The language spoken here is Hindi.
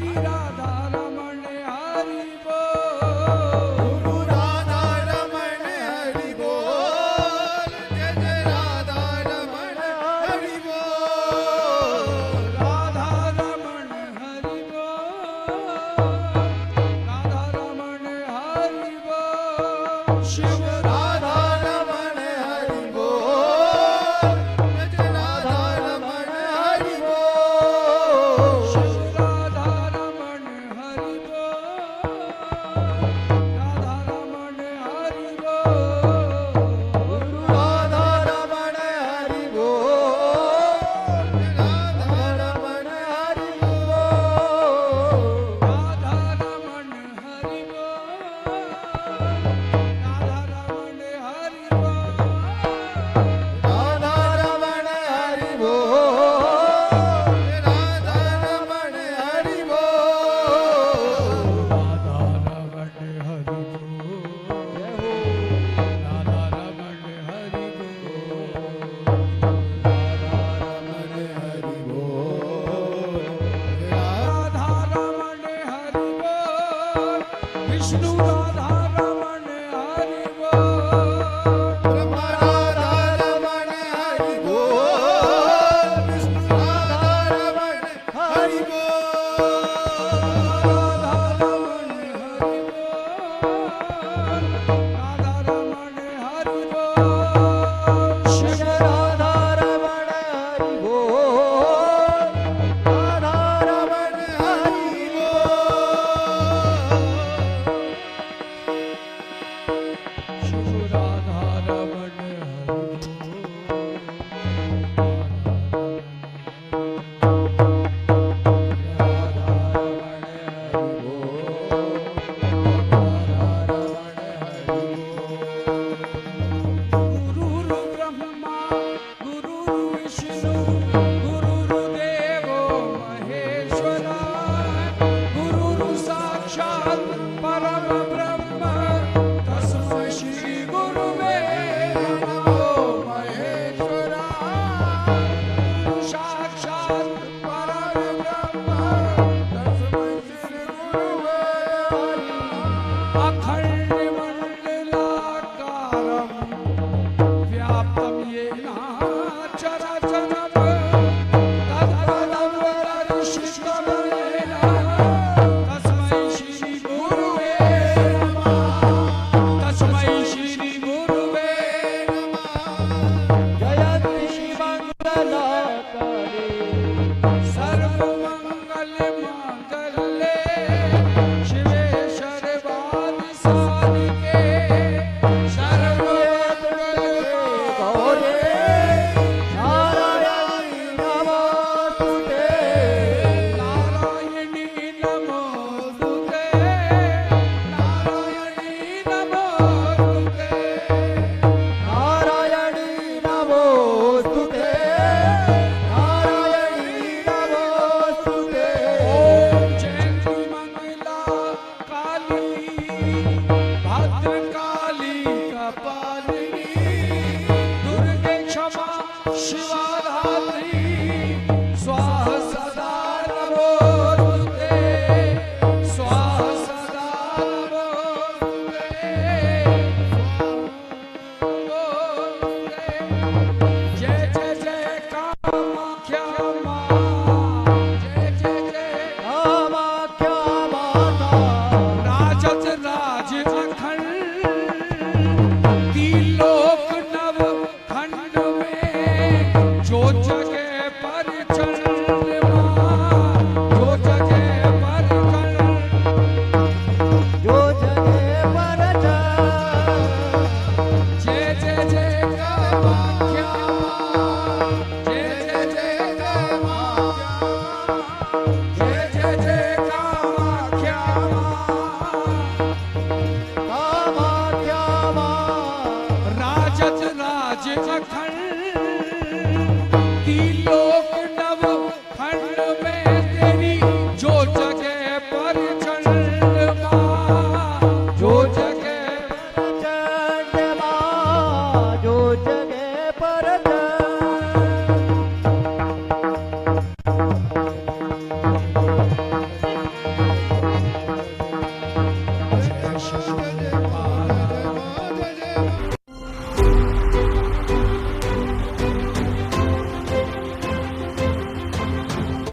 हरि राधा रमण हरि बोल। गुरु राधा रमण हरि बोल। जय जय राधा रमण हरि बोल। राधा रमण हरि बोल। राधा रमण हरि बोल। शिव राधा रमण हरि बोल। जय जय राधा रमण हरि बोल। शिव राधा रमण हरि बोल। राधा रमण हरि बोल। राधा रमण हरि बोल। राधा रमण हरि बोल। राधा रमण हरि बोल। राधा रमण हरि बोल। राधा रमण हरि बोल। राधा रमण हरि बोल। राधा रमण हरि बोल। राधा रमण हरि बोल। रमण हरि बोल। राधा रमण हरि बोल। विष्णु राधा